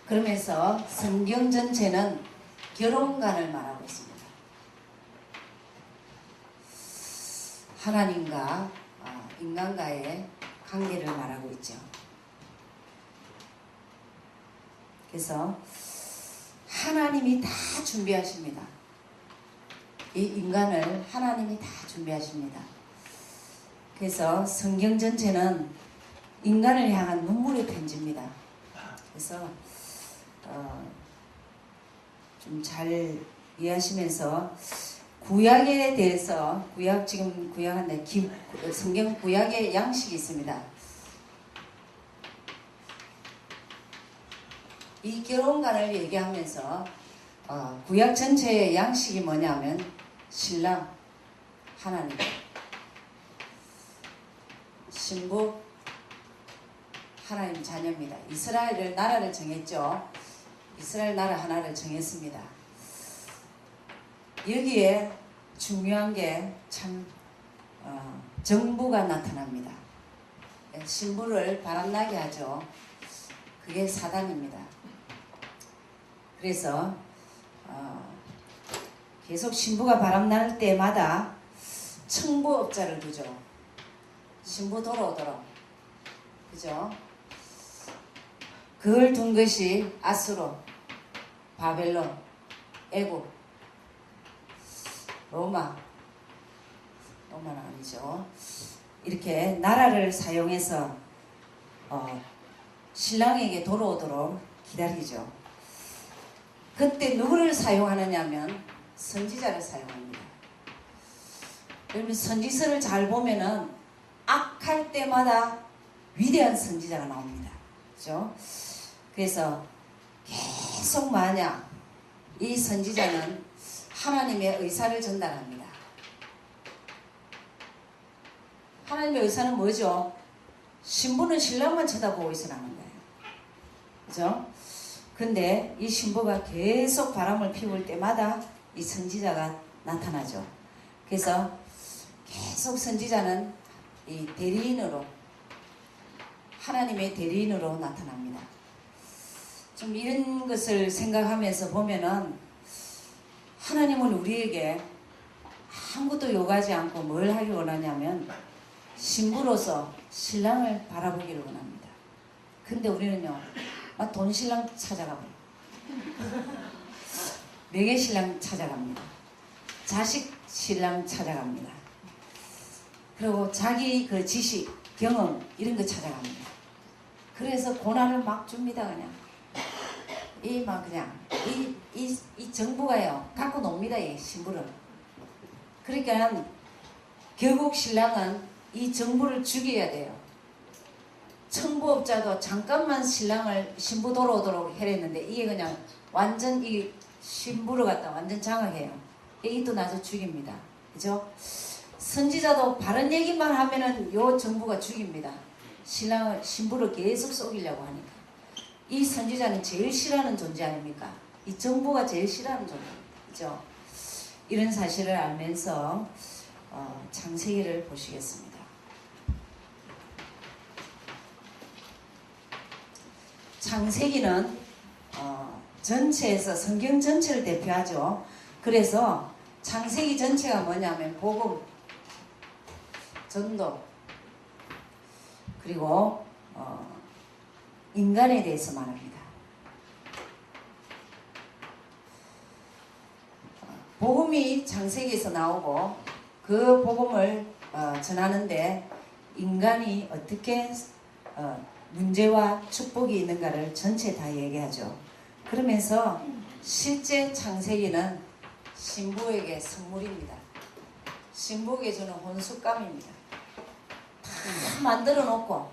그러면서 성경 전체는 결혼관을 말하고 있습니다. 하나님과 인간과의 관계를 말하고 있죠. 그래서 하나님이 다 준비하십니다. 이 인간을 하나님이 다 준비하십니다. 그래서 성경 전체는 인간을 향한 눈물의 편지입니다. 그래서 좀 잘 이해하시면서 구약에 대해서 지금 구약한데 성경 구약의 양식이 있습니다. 이 결혼관을 얘기하면서 구약 전체의 양식이 뭐냐면 신랑 하나님, 신부 하나님 자녀입니다. 이스라엘을 나라를 정했죠. 이스라엘 나라 하나를 정했습니다. 여기에 중요한 게 참 정부가 나타납니다. 신부를 바람나게 하죠. 그게 사단입니다. 그래서 계속 신부가 바람날 때마다 청부업자를 두죠. 신부 돌아오도록. 그죠? 그걸 둔 것이 아수르, 바벨론, 애국, 로마는 아니죠. 이렇게 나라를 사용해서 신랑에게 돌아오도록 기다리죠. 그때 누구를 사용하느냐면 선지자를 사용합니다. 그러면 선지서를 잘 보면은 악할 때마다 위대한 선지자가 나옵니다. 그죠? 그래서 계속 만약 이 선지자는 하나님의 의사를 전달합니다. 하나님의 의사는 뭐죠? 신부는 신랑만 쳐다보고 있으라는 거예요. 그죠? 근데 이 신부가 계속 바람을 피울 때마다 이 선지자가 나타나죠. 그래서 계속 선지자는 이 대리인으로, 하나님의 대리인으로 나타납니다. 좀 이런 것을 생각하면서 보면은 하나님은 우리에게 아무것도 요구하지 않고 뭘 하기 원하냐면 신부로서 신랑을 바라보기를 원합니다. 근데 우리는요, 돈 신랑 찾아가고 명예 신랑 찾아갑니다. 자식 신랑 찾아갑니다. 그리고 자기 그 지식, 경험 이런 거 찾아갑니다. 그래서 고난을 막 줍니다. 그냥 이 정부가요 갖고 놉니다. 이 신부를. 그러니까 결국 신랑은 이 정부를 죽여야 돼요. 청부업자도 잠깐만 신부 돌아오도록 해랬는데 이게 그냥 완전 이 신부를 갖다 완전 장악해요. 이또 나서 죽입니다. 그죠? 선지자도 바른 얘기만 하면은 요 정부가 죽입니다. 신부를 계속 속이려고 하니까. 이 선지자는 제일 싫어하는 존재 아닙니까? 이 정부가 제일 싫어하는 존재입니다. 그죠? 이런 사실을 알면서 창세기를 보시겠습니다. 창세기는 전체에서 성경 전체를 대표하죠. 그래서 창세기 전체가 뭐냐면 복음, 전도, 그리고 인간에 대해서 말합니다. 복음이 창세기에서 나오고 그 복음을 전하는데 인간이 어떻게 문제와 축복이 있는가를 전체 다 얘기하죠. 그러면서 실제 창세기는 신부에게 선물입니다. 신부에게 주는 혼숙감입니다. 다 만들어 놓고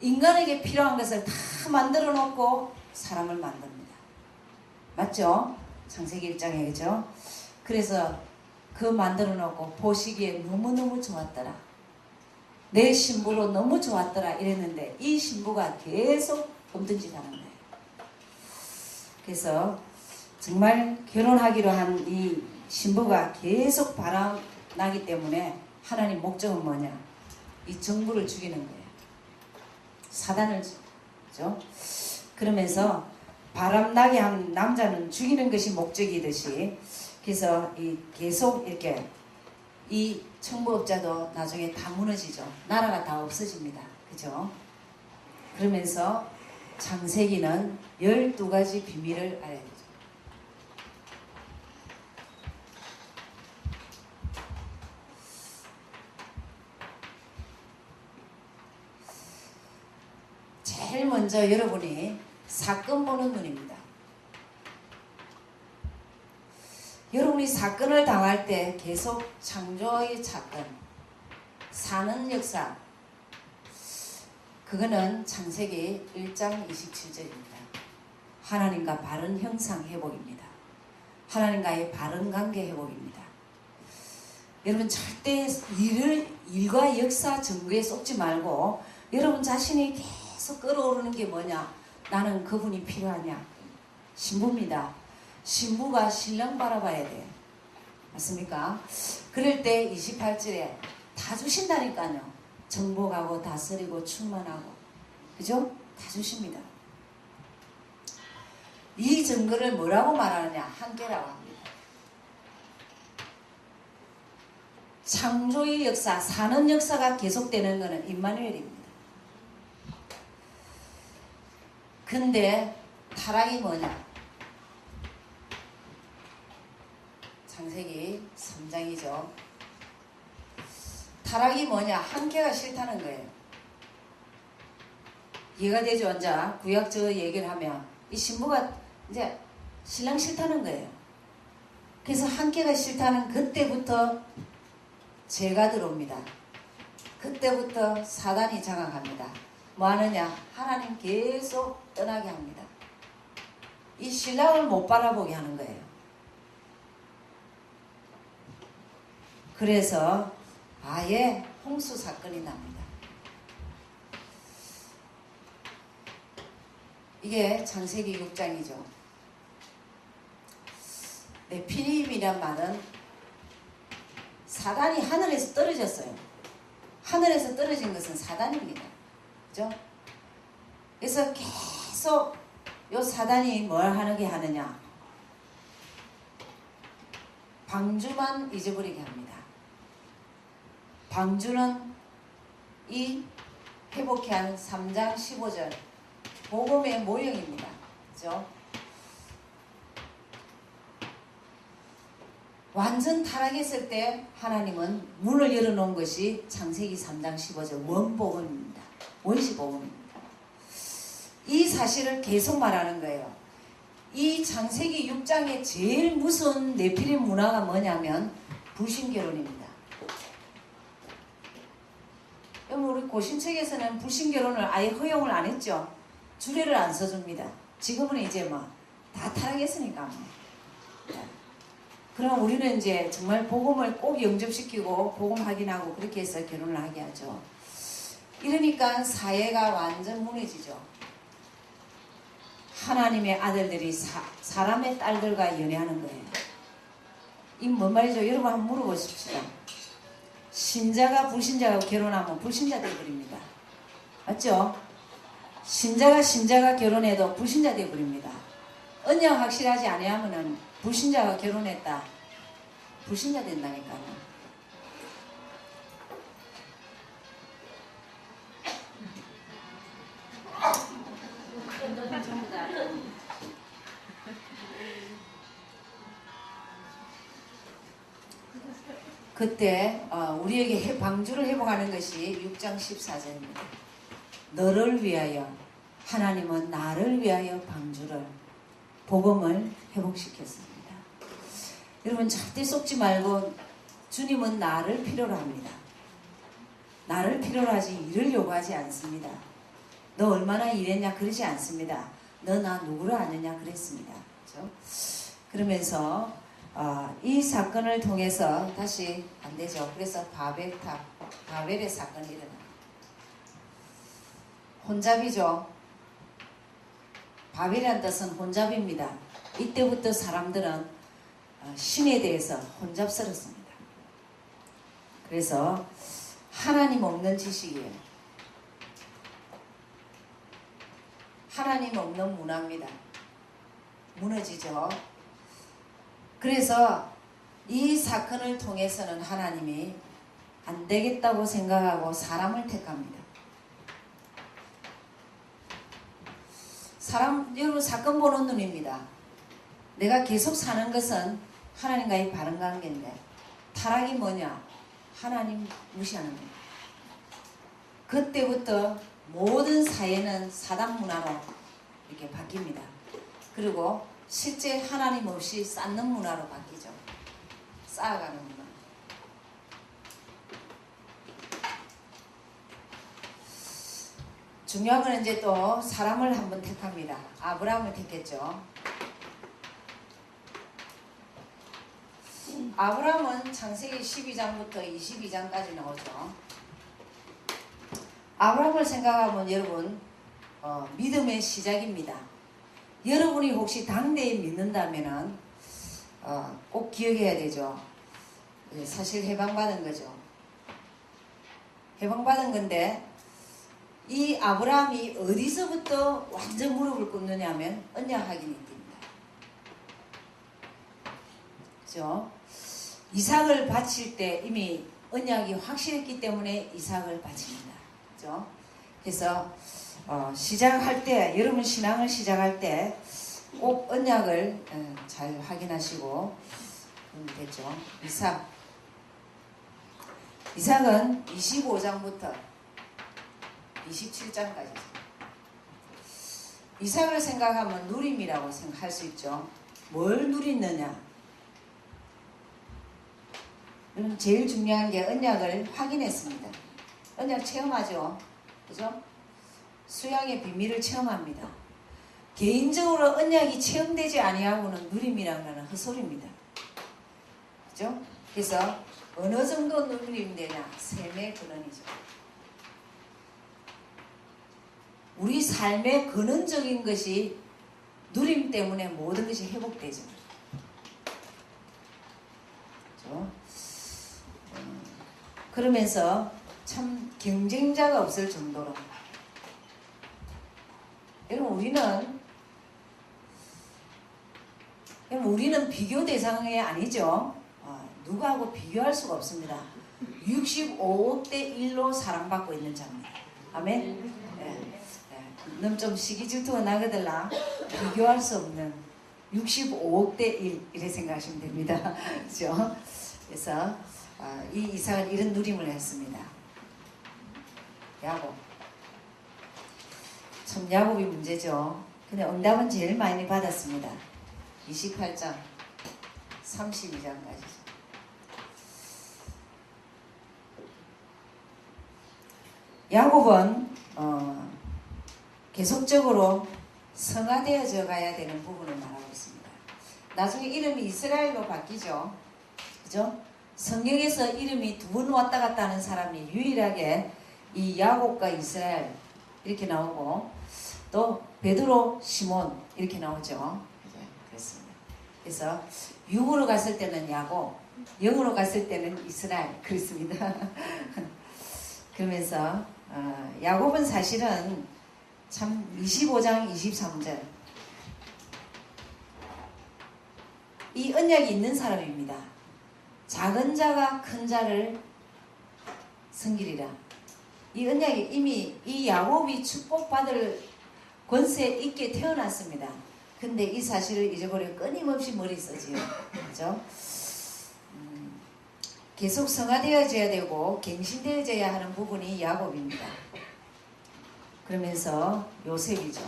인간에게 필요한 것을 다 만들어 놓고 사람을 만듭니다. 맞죠? 창세기 1장에 그죠? 그래서 그 만들어 놓고 보시기에 너무너무 좋았더라. 내 신부로 너무 좋았더라 이랬는데 이 신부가 계속 없든지 하는 거예요. 그래서 정말 결혼하기로 한 이 신부가 계속 바람나기 때문에 하나님 목적은 뭐냐? 이 정부를 죽이는 거예요. 사단을, 그죠? 그러면서 바람나게 한 남자는 죽이는 것이 목적이듯이, 그래서 계속 이렇게 이 청부업자도 나중에 다 무너지죠. 나라가 다 없어집니다. 그죠? 그러면서 창세기는 12가지 비밀을 알아야 되죠. 제일 먼저 여러분이 사건 보는 눈입니다. 여러분이 사건을 당할 때 계속 창조의 사건, 사는 역사, 그거는 창세기 1장 27절입니다. 하나님과 바른 형상 회복입니다. 하나님과의 바른 관계 회복입니다. 여러분 절대 일과 역사 정부에 쏟지 말고 여러분 자신이 계속 끌어오르는 게 뭐냐? 나는 그분이 필요하냐? 신부입니다. 신부가 신랑 바라봐야 돼. 맞습니까? 그럴 때 28절에 다 주신다니까요. 정복하고 다스리고 충만하고, 그죠? 다 주십니다. 이 증거를 뭐라고 말하느냐? 한계라고 합니다. 창조의 역사, 사는 역사가 계속되는 것은 임마누엘입니다. 근데 타락이 뭐냐? 창세기 3장이죠. 타락이 뭐냐? 한계가 싫다는 거예요. 이해가 되죠? 이제 구약적 얘기를 하면 이 신부가 이제 신랑 싫다는 거예요. 그래서 한계가 싫다는 그때부터 죄가 들어옵니다. 그때부터 사단이 장악합니다. 뭐 하느냐? 하나님 계속 떠나게 합니다. 이 신랑을 못 바라보게 하는 거예요. 그래서 아예 홍수 사건이 납니다. 이게 창세기 6장이죠. 네피림이란 말은 사단이 하늘에서 떨어졌어요. 하늘에서 떨어진 것은 사단입니다. 그죠? 그래서 계속 요 사단이 뭘 하게 하느냐? 방주만 잊어버리게 합니다. 방주는 이 회복해 하는 3장 15절 복음의 모형입니다. 그죠? 완전 타락했을 때 하나님은 문을 열어놓은 것이 창세기 3장 15절 원복음입니다. 원시복음입니다. 이 사실을 계속 말하는 거예요. 이 창세기 6장의 제일 무서운 네피림 문화가 뭐냐면 불신결혼입니다. 우리 고신책에서는 불신결혼을 아예 허용을 안 했죠. 주례를 안 써줍니다. 지금은 이제 뭐 다 타락했으니까. 그럼 우리는 이제 정말 복음을 꼭 영접시키고 복음 확인하고 그렇게 해서 결혼을 하게 하죠. 이러니까 사회가 완전 무너지죠. 하나님의 아들들이 사람의 딸들과 연애하는 거예요. 이 뭔 말이죠? 여러분 한번 물어보십시오. 신자가 불신자가 결혼하면 불신자 되어버립니다. 맞죠? 신자가 결혼해도 불신자 되어버립니다. 언약 확실하지 아니하면은 불신자가 결혼했다. 불신자 된다니까요. 그때 우리에게 방주를 회복하는 것이 6장 14절입니다. 너를 위하여 하나님은 나를 위하여 방주를 복음을 회복시켰습니다. 여러분 절대 속지 말고 주님은 나를 필요로 합니다. 나를 필요로 하지 일을 요구하지 않습니다. 너 얼마나 일했냐 그러지 않습니다. 너 나 누구를 아느냐 그랬습니다. 그렇죠? 그러면서 이 사건을 통해서 다시 안 되죠. 그래서 바벨의 사건이 일어납니다. 혼잡이죠. 바벨이라는 뜻은 혼잡입니다. 이때부터 사람들은 신에 대해서 혼잡스럽습니다. 그래서 하나님 없는 지식이에요. 하나님 없는 문화입니다. 무너지죠. 그래서 이 사건을 통해서는 하나님이 안 되겠다고 생각하고 사람을 택합니다. 여러분 사건 보는 눈입니다. 내가 계속 사는 것은 하나님과의 바른 관계인데 타락이 뭐냐? 하나님 무시하는 겁니다. 그때부터 모든 사회는 사단 문화로 이렇게 바뀝니다. 그리고 실제 하나님 없이 쌓는 문화로 바뀌죠. 쌓아가는 문화. 중요한 건 이제 또 사람을 한번 택합니다. 아브라함을 택했죠. 아브라함은 창세기 12장부터 22장까지 나오죠. 아브라함을 생각하면 여러분 믿음의 시작입니다. 여러분이 혹시 당대에 믿는다면 꼭 기억해야 되죠. 사실 해방받은 거죠. 해방받은 건데 이 아브라함이 어디서부터 완전 무릎을 꿇느냐면 언약 확인이 됩니다. 그죠? 이삭을 바칠 때 이미 언약이 확실했기 때문에 이삭을 바칩니다. 그죠? 그래서 시작할 때 여러분 신앙을 시작할 때 꼭 언약을 잘 확인하시고 그러면 되죠. 이삭은 25장부터 27장까지죠. 이삭을 생각하면 누림이라고 생각할 수 있죠. 뭘 누리느냐? 여러분 제일 중요한 게 언약을 확인했습니다. 언약 체험하죠. 그죠? 수양의 비밀을 체험합니다. 개인적으로 언약이 체험되지 아니하고는 누림이라는 것은 헛소리입니다. 그죠? 그래서 어느 정도 누림 되냐? 셈의 근원이죠. 우리 삶의 근원적인 것이 누림 때문에 모든 것이 회복되죠. 그죠? 그러면서 참 경쟁자가 없을 정도로 여러분 우리는 비교 대상이 아니죠. 누구하고 비교할 수가 없습니다. 65대 1로 사랑받고 있는 자입니다. 아멘. 넌 좀 시기 질투가 나거들라 비교할 수 없는 65대 1 이렇게 생각하시면 됩니다. 그렇죠? 그래서 이 이삭은 이런 누림을 했습니다. 야곱. 참 야곱이 문제죠. 근데 응답은 제일 많이 받았습니다. 28장 32장까지. 야곱은 계속적으로 성화되어져 가야 되는 부분을 말하고 있습니다. 나중에 이름이 이스라엘로 바뀌죠. 그죠? 성경에서 이름이 두 번 왔다 갔다 하는 사람이 유일하게 이 야곱과 이스라엘 이렇게 나오고 또 베드로, 시몬 이렇게 나오죠. 그렇습니다. 그래서 육으로 갔을 때는 야곱, 영으로 갔을 때는 이스라엘 그렇습니다. 그러면서 야곱은 사실은 참 25장 23절 이 언약이 있는 사람입니다. 작은 자가 큰 자를 섬기리라. 이 언약이 이미 이 야곱이 축복받을 권세 있게 태어났습니다. 근데 이 사실을 잊어버려 끊임없이 머리 쓰지요. 그죠? 계속 성화되어져야 되고 갱신되어져야 하는 부분이 야곱입니다. 그러면서 요셉이죠.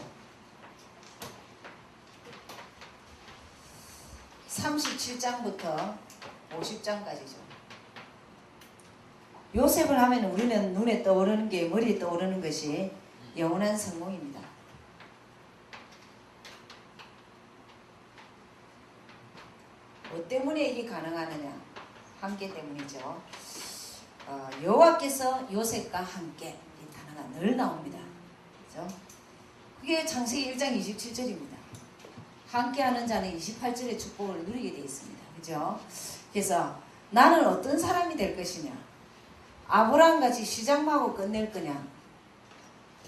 37장부터 50장까지죠. 요셉을 하면 우리는 눈에 떠오르는 게 머리에 떠오르는 것이 영원한 성공입니다. 뭐 때문에 이게 가능하느냐? 함께 때문이죠. 여호와께서 요셉과 함께 이 단어가 늘 나옵니다. 그죠? 그게 창세기 1장 27절입니다. 함께하는 자는 28절의 축복을 누리게 되어 있습니다. 그죠? 그래서 나는 어떤 사람이 될 것이냐? 아브라함같이 시작하고 끝낼 거냐?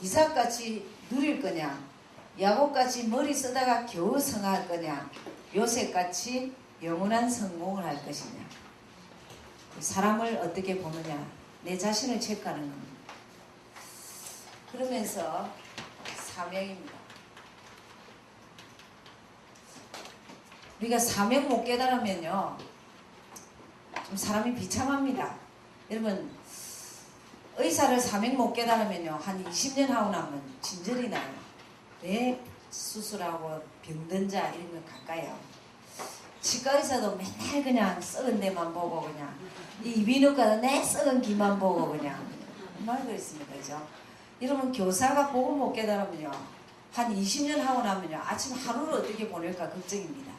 이삭같이 누릴 거냐? 야곱같이 머리 쓰다가 겨우 성할 거냐, 요셉같이 영원한 성공을 할 것이냐. 사람을 어떻게 보느냐, 내 자신을 체크하는 겁니다. 그러면서 사명입니다. 우리가 사명 못 깨달으면요, 좀 사람이 비참합니다. 여러분, 의사를 사명 못 깨달으면요, 한 20년 하고 나면 진절이 나요. 왜 수술하고 병든 자 이런 거 가까이요. 치과 의사도 맨날 그냥 썩은 데만 보고 그냥, 이 이비인후과도 내 썩은 귀만 보고 그냥 정말 그렇습니다. 그죠? 여러분, 교사가 복음 못 깨달으면요, 한 20년 하고 나면요, 아침 하루를 어떻게 보낼까 걱정입니다.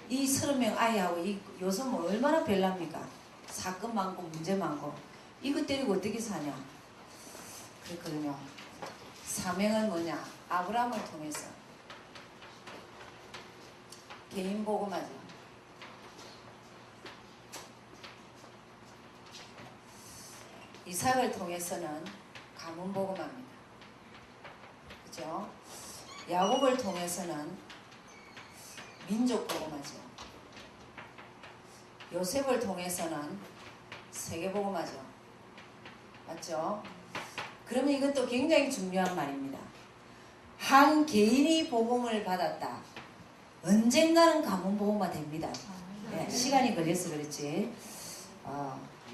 이 30명 아이하고 이 요즘 얼마나 별납니까? 사건 많고 문제 많고 이거 때리고 어떻게 사냐. 그렇거든요. 사명은 뭐냐? 아브라함을 통해서 개인 복음하죠. 이삭을 통해서는 가문 복음합니다. 그죠? 야곱을 통해서는 민족 복음하죠. 요셉을 통해서는 세계 복음하죠. 맞죠? 그러면 이것도 굉장히 중요한 말입니다. 한 개인이 복음을 받았다. 언젠가는 가문 복음화 됩니다. 네, 시간이 걸려서 그렇지.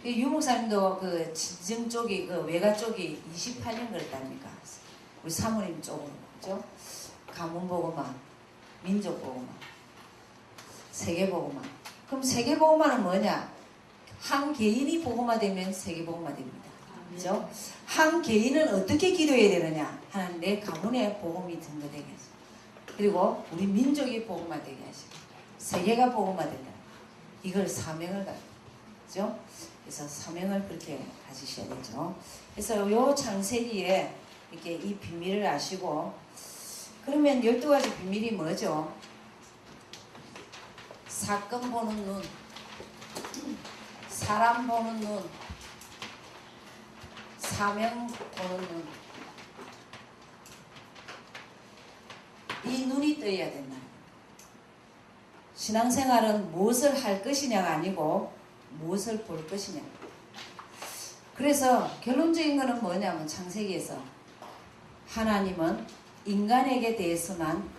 유목사님도 그 지정 쪽이, 그 외가 쪽이 28년 걸렸다니까. 우리 사모님 쪽으로. 그죠? 가문 복음화, 민족 복음화, 세계 복음화. 그럼 세계 복음화는 뭐냐? 한 개인이 복음화 되면 세계 복음화 됩니다. 그죠? 한 개인은 어떻게 기도해야 되느냐? 하나님 내 가문에 복음이 증거되게 하시고, 그리고 우리 민족이 복음화 되게 하시고, 세계가 복음화 된다. 이걸 사명을 가지고, 그죠? 그래서 사명을 그렇게 가지셔야 되죠. 그래서 요 창세기에 이렇게 이 비밀을 아시고, 그러면 12가지 비밀이 뭐죠? 사건 보는 눈, 사람 보는 눈, 사명 보는 눈. 이 눈이 떠야 된다. 신앙생활은 무엇을 할 것이냐가 아니고 무엇을 볼 것이냐. 그래서 결론적인 것은 뭐냐면 창세기에서 하나님은 인간에게 대해서만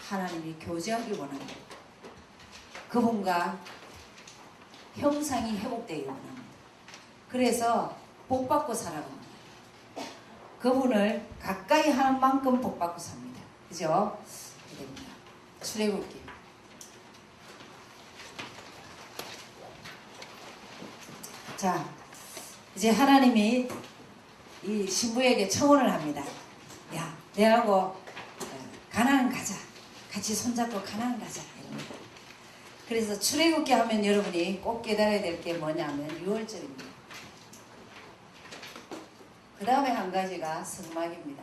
하나님이 교제하기 원합니다. 그분과 형상이 회복되기 원합니다. 그래서 복받고 살아갑니다. 그분을 가까이 하는 만큼 복받고 삽니다. 그죠? 됩니다. 출애굽기. 자, 이제 하나님이 이 신부에게 청혼을 합니다. 야, 내하고 가나안 가자. 같이 손잡고 가나안 가자. 이럽니다. 그래서 출애굽기 하면 여러분이 꼭 깨달아야 될 게 뭐냐면 6월절입니다. 그 다음에 한 가지가 성막입니다.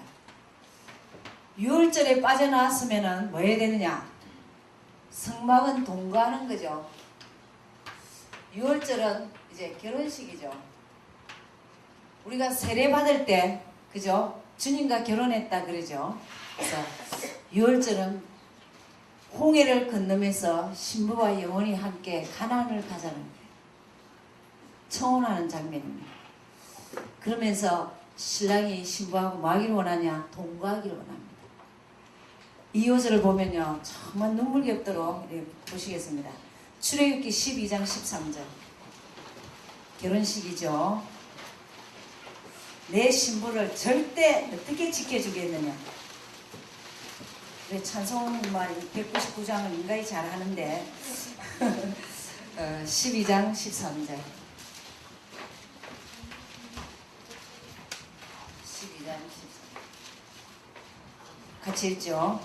6월절에 빠져나왔으면 뭐 해야 되느냐? 성막은 동거하는 거죠. 6월절은 이제 결혼식이죠. 우리가 세례 받을 때, 그죠? 주님과 결혼했다 그러죠. 그래서 6월절은 홍해를 건너면서 신부와 영혼이 함께 가나안을 가자는 청혼하는 장면입니다. 그러면서 신랑이 신부하고 뭐 하기를 원하냐? 동거하기를 원합니다. 이 요절을 보면요, 정말 눈물겹도록 보시겠습니다. 출애굽기 12장 13절. 결혼식이죠. 내 신부를 절대 어떻게 지켜주겠느냐. 찬송말 199장을 인간이 잘하는데 12장 13절. 12장 13절. 같이 읽죠.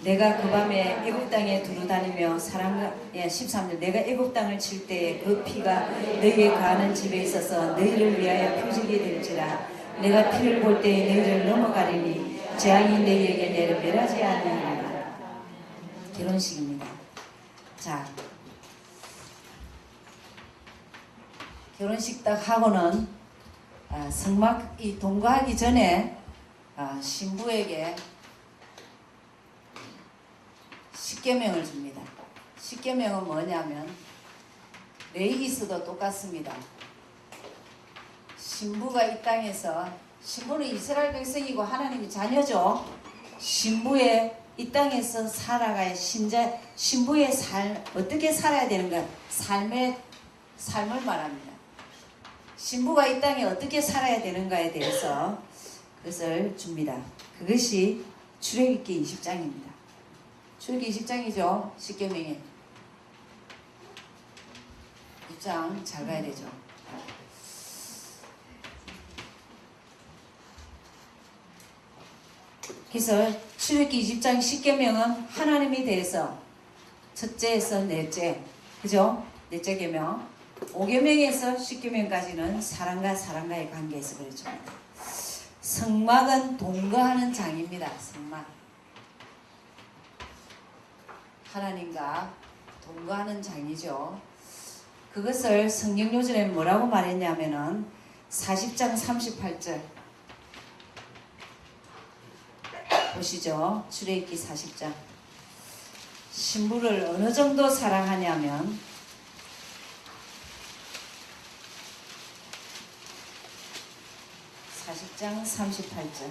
내가 그 밤에 애굽 땅에 두루 다니며 사람과 13절. 내가 애굽 땅을 칠 때에 그 피가 너희에 가는 집에 있어서 너희를 위하여 표적이 될지라. 내가 피를 볼 때에 너희를 넘어가리니 재앙이 너희에게 내려멸하지 아니하리라. 결혼식입니다. 자, 결혼식 딱 하고는 성막 이 동거하기 전에 신부에게 십계명을 줍니다. 십계명은 뭐냐면 레위기서도 똑같습니다. 신부가 이 땅에서, 신부는 이스라엘 백성이고 하나님의 자녀죠. 신부의 이 땅에서 살아가야 신부의 삶, 어떻게 살아야 되는가, 삶을 말합니다. 신부가 이 땅에 어떻게 살아야 되는가에 대해서 그것을 줍니다. 그것이 출애굽기 20장입니다. 출애굽기 20장이죠. 십계명에 20장 잘 가야 되죠. 그래서 출애굽기 20장 십계명은 하나님에 대해서 첫째에서 넷째, 그죠? 넷째 계명. 5계명에서 10계명까지는 사람과 사람과의 관계에서 그렇죠. 성막은 동거하는 장입니다. 성막. 하나님과 동거하는 장이죠. 그것을 성경요절에 뭐라고 말했냐면은 40장 38절 보시죠. 출애굽기 40장. 신부를 어느 정도 사랑하냐면 40장 38절.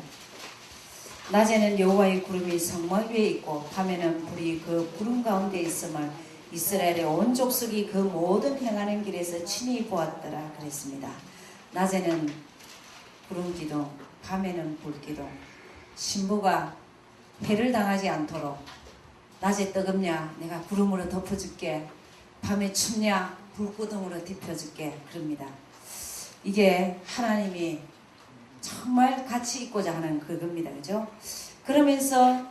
낮에는 여호와의 구름이 성막 위에 있고 밤에는 불이 그 구름 가운데 있음을 이스라엘의 온 족속이 그 모든 행하는 길에서 친히 보았더라 그랬습니다. 낮에는 구름 기둥, 밤에는 불 기둥. 신부가 해를 당하지 않도록 낮에 뜨겁냐 내가 구름으로 덮어줄게, 밤에 춥냐 불구덩으로 덮여줄게, 그럽니다. 이게 하나님이 정말 같이 있고자 하는 그겁니다. 그죠? 그러면서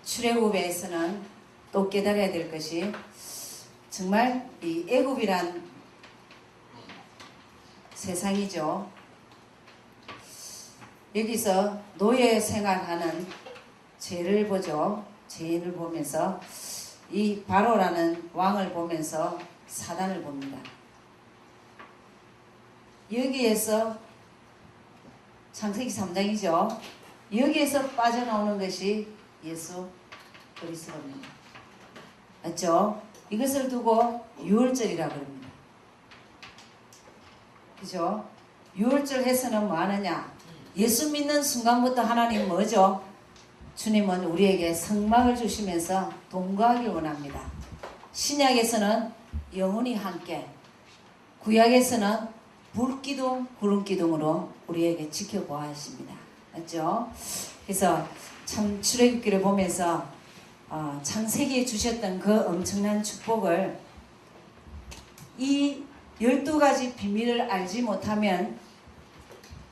출애굽에서는 또 깨달아야 될 것이 정말 이 애굽이란 세상이죠. 여기서 노예 생활하는 죄를 보죠. 죄인을 보면서 이 바로라는 왕을 보면서 사단을 봅니다. 여기에서 창세기 3장이죠. 여기에서 빠져나오는 것이 예수 그리스도입니다. 맞죠? 이것을 두고 유월절이라고 합니다. 그죠? 유월절 해서는 뭐 하느냐? 예수 믿는 순간부터 하나님 뭐죠? 주님은 우리에게 성막을 주시면서 동거하길 원합니다. 신약에서는 영원히 함께, 구약에서는 불기둥, 구름기둥으로 우리에게 지켜보아 하십니다. 맞죠? 그래서 참 출애굽기를 보면서 창세기에 주셨던 그 엄청난 축복을, 이 12가지 비밀을 알지 못하면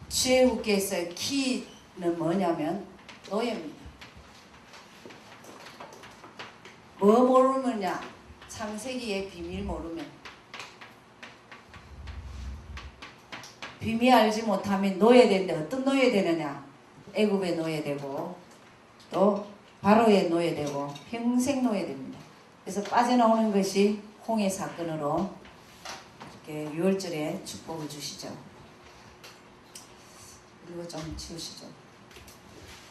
출애굽기에서의 키는 뭐냐면 노예입니다. 뭐 모르느냐? 창세기의 비밀 모르면, 비밀 알지 못하면 노예되는데 어떤 노예되느냐? 애굽의 노예되고 또 바로의 노예되고 평생 노예됩니다. 그래서 빠져나오는 것이 홍해 사건으로 이렇게 유월절에 축복을 주시죠. 그리고 좀 치우시죠.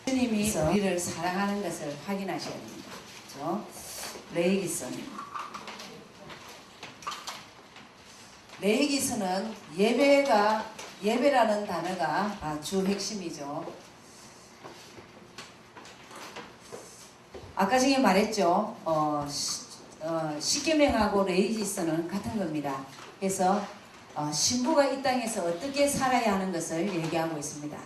주님이 우리를 사랑하는 것을 확인하셔야 됩니다. 그렇죠? 레위기서입니다. 레위기서는 예배라는 단어가 주 핵심이죠. 아까 전에 말했죠. 십계명하고 레위기서는 같은 겁니다. 그래서 신부가 이 땅에서 어떻게 살아야 하는 것을 얘기하고 있습니다.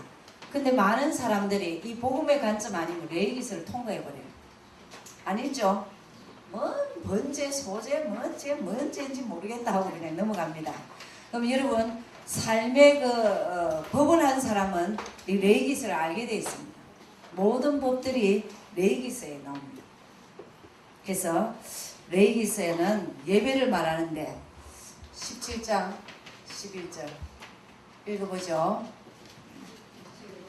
근데 많은 사람들이 이 복음의 관점 아니면 레위기서를 통과해버려요. 아니죠? 뭔 번제, 소제, 뭔제인지 모르겠다 하고 그냥 넘어갑니다. 그럼 여러분, 삶의 법을 한 사람은 이 레위기서를 알게 되어 있습니다. 모든 법들이 레위기서에 나옵니다. 그래서 레위기서에는 예배를 말하는데 17장 11절 읽어보죠.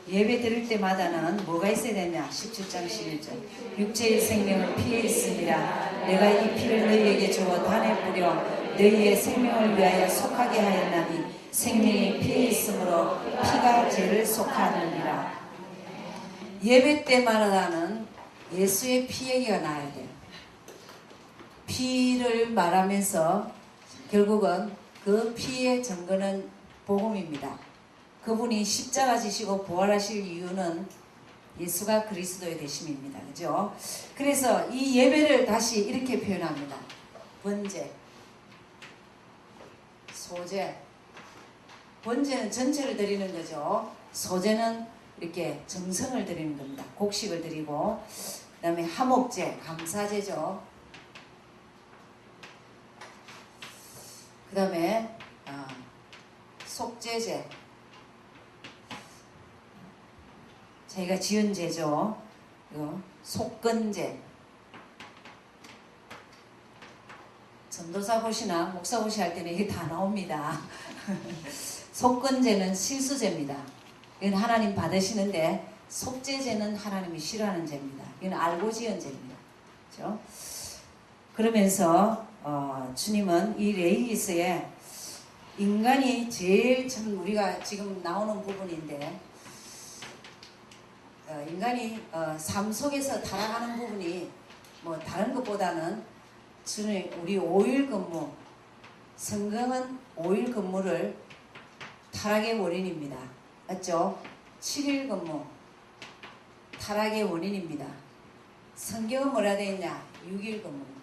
예배 드릴 때마다는 뭐가 있어야 되냐? 17장 11절. 육체의 생명을 피해 있습니다. 내가 이 피를 너희에게 주어 단에 뿌려 너희의 생명을 위하여 속하게 하였나니 생명이 피해 있으므로 피가 죄를 속하느니라. 예배 때마다는 예수의 피 얘기가 나야 돼요. 피를 말하면서 결국은 그 피의 증거는 복음입니다. 그분이 십자가 지시고 부활하실 이유는 예수가 그리스도의 되심입니다. 그죠? 그래서 이 예배를 다시 이렇게 표현합니다. 번제, 소제. 번제는 전체를 드리는 거죠. 소제는 이렇게 정성을 드리는 겁니다. 곡식을 드리고, 그 다음에 화목제, 감사제죠. 그 다음에 속제제, 저희가 지은 제죠. 이거 속건제. 전도사 보시나 목사 보시 할 때는 이게 다 나옵니다. 속건제는 실수제입니다. 이건 하나님 받으시는데, 속제제는 하나님이 싫어하는 제입니다. 이건 알고 지은 제입니다. 그렇죠? 그러면서 주님은 이 레위기서에 인간이 제일 참 우리가 지금 나오는 부분인데, 인간이 삶 속에서 타락하는 부분이 뭐 다른 것보다는 주님, 우리 5일 근무, 성경은 5일 근무를 타락의 원인입니다. 맞죠? 7일 근무, 타락의 원인입니다. 성경은 뭐라 되어 있냐? 6일 근무입니다.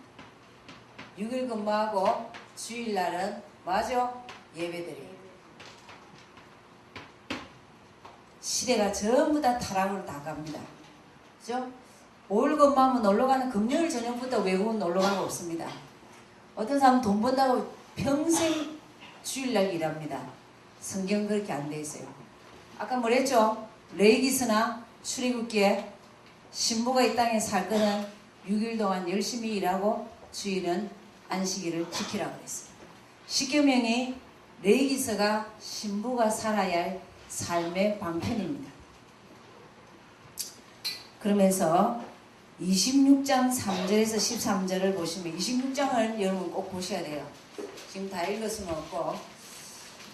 6일 근무하고 주일날은 뭐죠? 예배드려요. 시대가 전부 다 타락으로 다 갑니다. 그죠? 5일 근무하면 놀러가는 금요일 저녁부터 외국은 놀러가는 거 없습니다. 어떤 사람은 돈 번다고 평생 주일날 일합니다. 성경은 그렇게 안 돼 있어요. 아까 뭐랬죠? 레위기서나 출애굽기에 신부가 이 땅에 살 거는 6일 동안 열심히 일하고 주일은 안식일을 지키라고 그랬어요. 십계명이 레위기서가 신부가 살아야 할 삶의 방편입니다. 그러면서 26장 3절에서 13절을 보시면, 26장을 여러분 꼭 보셔야 돼요. 지금 다 읽었으면 없고,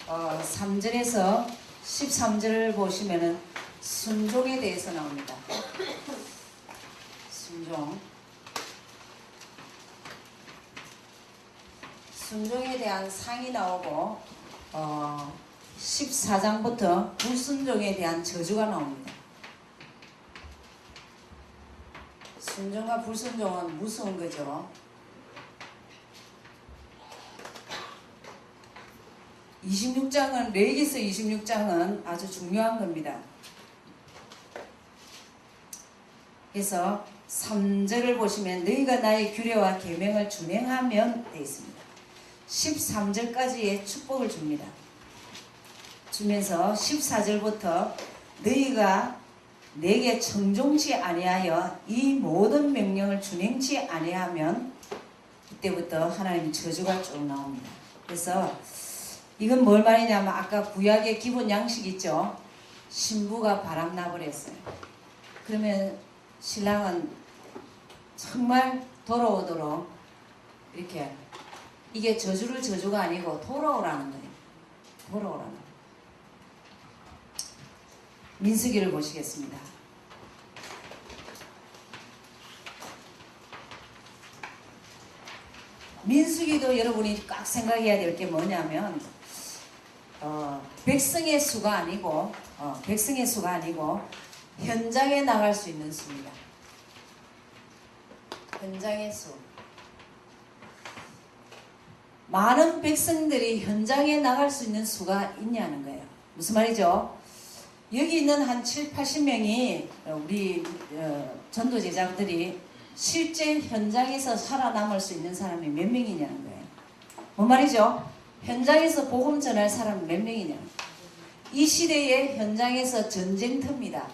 3절에서 13절을 보시면은 순종에 대해서 나옵니다. 순종에 대한 상이 나오고, 14장부터 불순종에 대한 저주가 나옵니다. 순종과 불순종은 무서운 거죠. 26장은, 레위기서 26장은 아주 중요한 겁니다. 그래서 3절을 보시면 너희가 나의 규례와 계명을 준행하면 되어 있습니다. 13절까지의 축복을 줍니다. 주면서 14절부터 너희가 내게 청종치 아니하여 이 모든 명령을 준행치 아니하면, 그때부터 하나님 저주가 쭉 나옵니다. 그래서 이건 뭘 말이냐면, 아까 구약의 기본 양식 있죠. 신부가 바람나버렸어요. 그러면 신랑은 정말 돌아오도록 이렇게, 이게 저주가 아니고 돌아오라는 거예요. 돌아오라는 거예요. 민수기를 보시겠습니다. 민수기도 여러분이 꼭 생각해야 될 게 뭐냐면, 백성의 수가 아니고 현장에 나갈 수 있는 수입니다. 현장의 수. 많은 백성들이 현장에 나갈 수 있는 수가 있냐는 거예요. 무슨 말이죠? 여기 있는 한 7, 80명이 우리 전도 제자들이 실제 현장에서 살아남을 수 있는 사람이 몇 명이냐는 거예요. 뭔 말이죠? 현장에서 복음 전할 사람이 몇 명이냐. 이 시대의 현장에서 전쟁터입니다.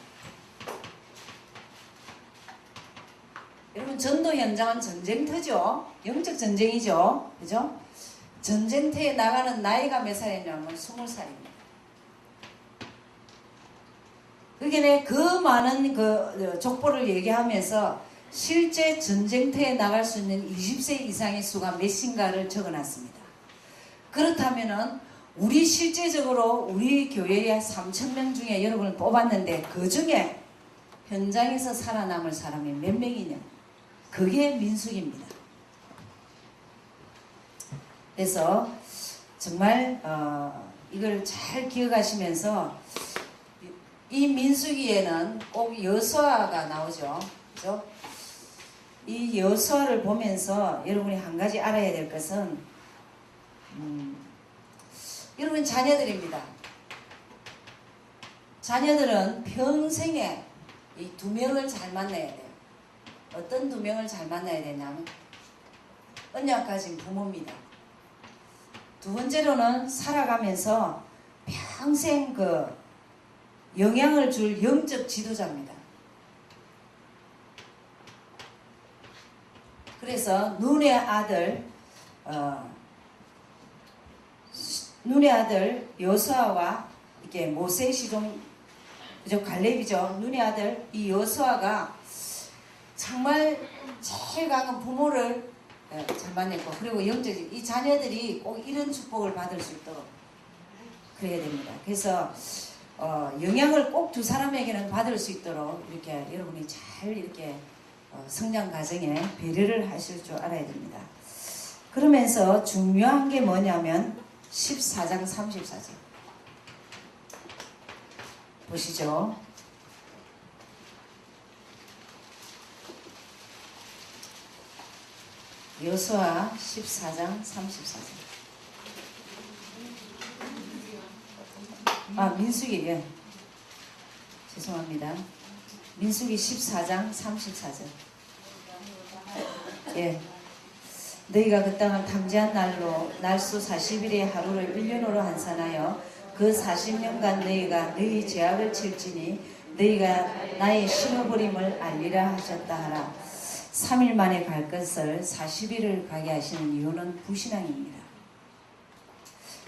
여러분, 전도 현장은 전쟁터죠. 영적 전쟁이죠. 그죠? 전쟁터에 나가는 나이가 몇 살이냐면 20살입니다. 그러니까 그 많은 그 족보를 얘기하면서 실제 전쟁터에 나갈 수 있는 20세 이상의 수가 몇인가를 적어놨습니다. 그렇다면은 우리 실제적으로 우리 교회에 3,000명 중에 여러분을 뽑았는데, 그 중에 현장에서 살아남을 사람이 몇 명이냐? 그게 민수기입니다. 그래서 정말 이걸 잘 기억하시면서 이 민수기에는 꼭 여호수아가 나오죠. 그죠? 이 여호수아를 보면서 여러분이 한 가지 알아야 될 것은 여러분 자녀들입니다. 자녀들은 평생에 이 두 명을 잘 만나야 돼요. 어떤 두 명을 잘 만나야 되냐면 언약 가진 부모입니다. 두 번째로는 살아가면서 평생 그 영향을 줄 영적 지도자입니다. 그래서 눈의 아들 여호수아와 이렇게 모세 시종 그죠? 갈렙이죠. 눈의 아들 이 여호수아가 정말 제일 강한 부모를 잘 만났고 그리고 영적인 이 자녀들이 꼭 이런 축복을 받을 수 있도록 그래야 됩니다. 그래서 영향을 꼭 두 사람에게는 받을 수 있도록 이렇게 여러분이 잘 이렇게 성장 과정에 배려를 하실 줄 알아야 됩니다. 그러면서 중요한 게 뭐냐면 14장 34절 보시죠. 여호수아 14장 34절. 민수기, 예. 죄송합니다. 민수기 14장 34절. 예. 너희가 그 땅을 탐지한 날로 날수 40일의 하루를 1년으로 환산하여 그 40년간 너희가 너희 죄악을 칠지니 너희가 나의 신어버림을 알리라 하셨다 하라. 3일 만에 갈 것을 40일을 가게 하시는 이유는 불신앙입니다.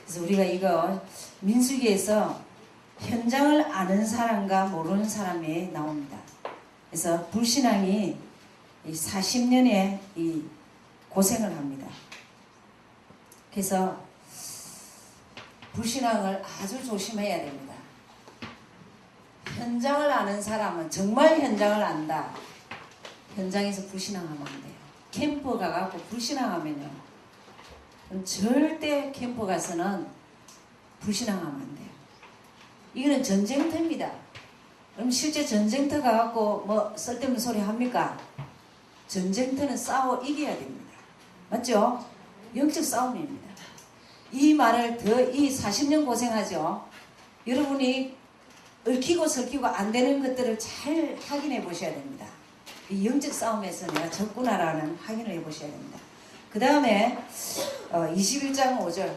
그래서 우리가 이거 민수기에서 현장을 아는 사람과 모르는 사람이 나옵니다. 그래서 불신앙이 40년의 이 고생을 합니다. 그래서 불신앙을 아주 조심해야 됩니다. 현장을 아는 사람은 정말 현장을 안다. 현장에서 불신앙하면 안 돼요. 캠프 가갖고 불신앙하면요. 절대 캠프 가서는 불신앙하면 안 돼요. 이거는 전쟁터입니다. 그럼 실제 전쟁터 가갖고 뭐 쓸데없는 소리 합니까? 전쟁터는 싸워 이겨야 됩니다. 맞죠? 영적 싸움입니다. 이 말을 이 40년 고생하죠. 여러분이 얽히고 설키고 안 되는 것들을 잘 확인해 보셔야 됩니다. 이 영적 싸움에서 내가 졌구나라는 확인을 해 보셔야 됩니다. 그 다음에 21장 5절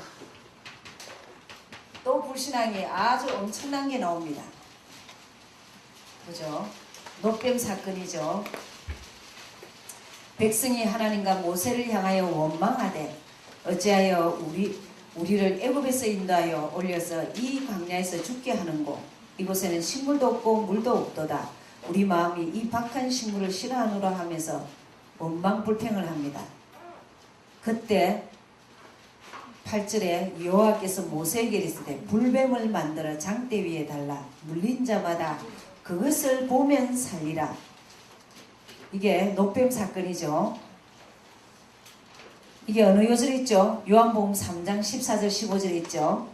또 불신앙이 아주 엄청난 게 나옵니다. 그죠? 노뱀 사건이죠. 백성이 하나님과 모세를 향하여 원망하되 어찌하여 우리를 애굽에서 인도하여 올려서 이 광야에서 죽게 하는고 이곳에는 식물도 없고 물도 없도다. 우리 마음이 이 박한 식물을 싫어하노라 하면서 원망불평을 합니다. 그때 8절에 여호와께서 모세에게 이르시되 불뱀을 만들어 장대 위에 달라 물린 자마다 그것을 보면 살리라. 이게 노뱀 사건이죠. 이게 어느 요절에 있죠? 요한복음 3장 14절 15절 있죠.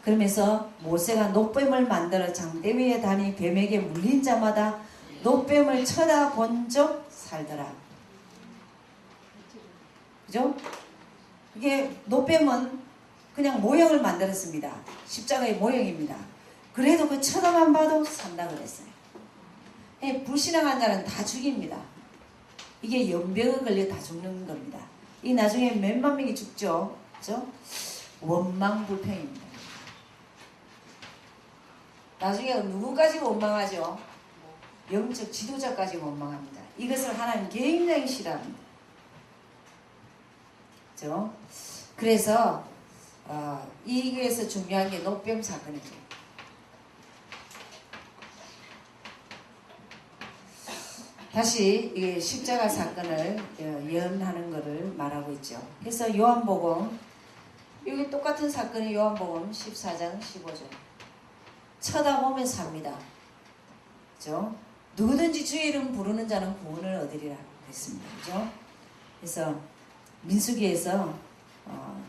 그러면서 모세가 노뱀을 만들어 장대 위에 다니 뱀에게 물린 자마다 노뱀을 쳐다본 적 살더라. 그죠? 이게 노뱀은 그냥 모형을 만들었습니다. 십자가의 모형입니다. 그래도 그 쳐다만 봐도 산다 그랬어요. 불신앙한 자는 다 죽입니다. 이게 연병에 걸려 다 죽는 겁니다. 이 나중에 몇만 명이 죽죠. 그죠? 원망불평입니다. 나중에 누구까지 원망하죠? 영적 지도자까지 원망합니다. 이것을 하나님 굉장히 싫어합니다. 그죠? 그래서 이게에서 중요한 게 노뱀 사건이죠. 다시 이 십자가 사건을 예언하는 것을 말하고 있죠. 그래서 요한복음 여기 똑같은 사건이 요한복음 14장 15절 쳐다보면 삽니다. 그죠? 누구든지 주의 이름 부르는 자는 구원을 얻으리라 그랬습니다. 그죠? 그래서 민수기에서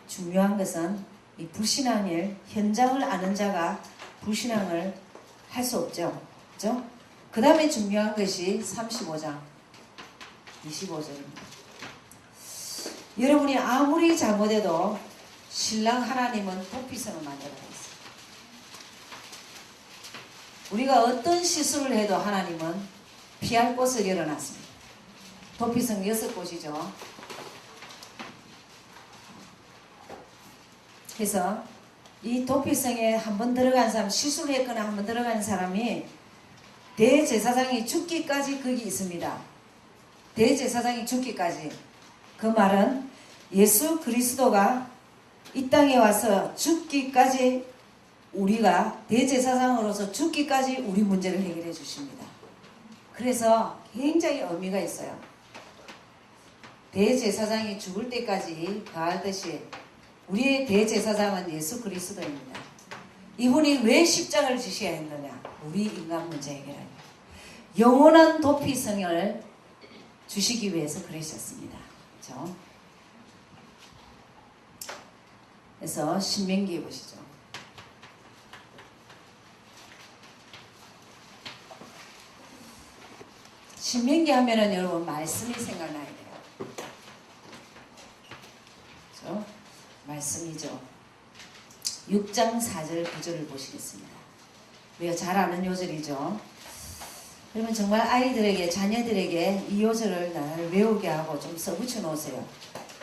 중요한 것은 이 불신앙일 현장을 아는 자가 불신앙을 할 수 없죠. 그죠? 그 다음에 중요한 것이 35장 25절입니다. 여러분이 아무리 잘못해도 신랑 하나님은 도피성을 만들어 놨어요. 우리가 어떤 실수를 해도 하나님은 피할 곳을 열어놨습니다. 도피성 6곳이죠. 그래서 이 도피성에 한번 들어간 사람, 실수를 했거나 한번 들어간 사람이 대제사장이 죽기까지 거기 있습니다. 대제사장이 죽기까지. 그 말은 예수 그리스도가 이 땅에 와서 죽기까지 우리가 대제사장으로서 죽기까지 우리 문제를 해결해 주십니다. 그래서 굉장히 의미가 있어요. 대제사장이 죽을 때까지 가하듯이 우리의 대제사장은 예수 그리스도입니다. 이분이 왜 십자가를 지셔야 했느냐? 우리 인간 문제 해결하기. 영원한 도피성을 주시기 위해서 그러셨습니다. 그렇죠? 그래서 신명기에 보시죠. 신명기 하면은 여러분 말씀이 생각나야 돼요. 그렇죠? 말씀이죠. 6장 4절 9절을 보시겠습니다. 우리가 잘 아는 요절이죠. 그러면 정말 아이들에게 자녀들에게 이 요절을 날 외우게 하고 좀 써붙여 놓으세요.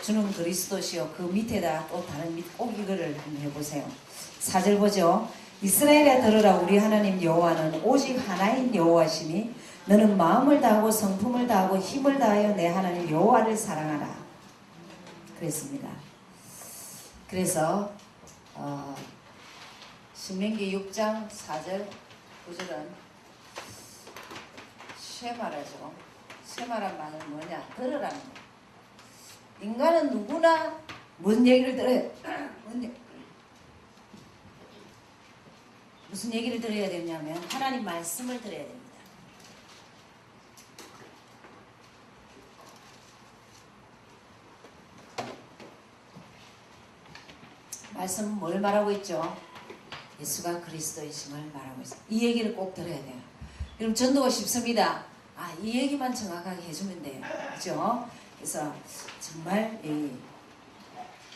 주는 그리스도시요 그 밑에다 또 다른 꼭 이거를 한번 해보세요. 4절 보죠. 이스라엘에 들으라 우리 하나님 여호와는 오직 하나인 여호와시니 너는 마음을 다하고 성품을 다하고 힘을 다하여 내 하나님 여호와를 사랑하라. 그랬습니다. 그래서 신명기 6장 4절 9절은 쉐마라죠. 쉐마란 말은 뭐냐? 들으라는 거예요. 인간은 누구나 무슨 얘기를 들어야 무슨 얘기를 들어야 되냐면 하나님 말씀을 들어야 됩니다. 말씀은 뭘 말하고 있죠? 예수가 그리스도이심을 말하고 있어요. 이 얘기를 꼭 들어야 돼요. 여러분 전도가 쉽습니다. 이 얘기만 정확하게 해주면 돼요. 그죠? 그래서 정말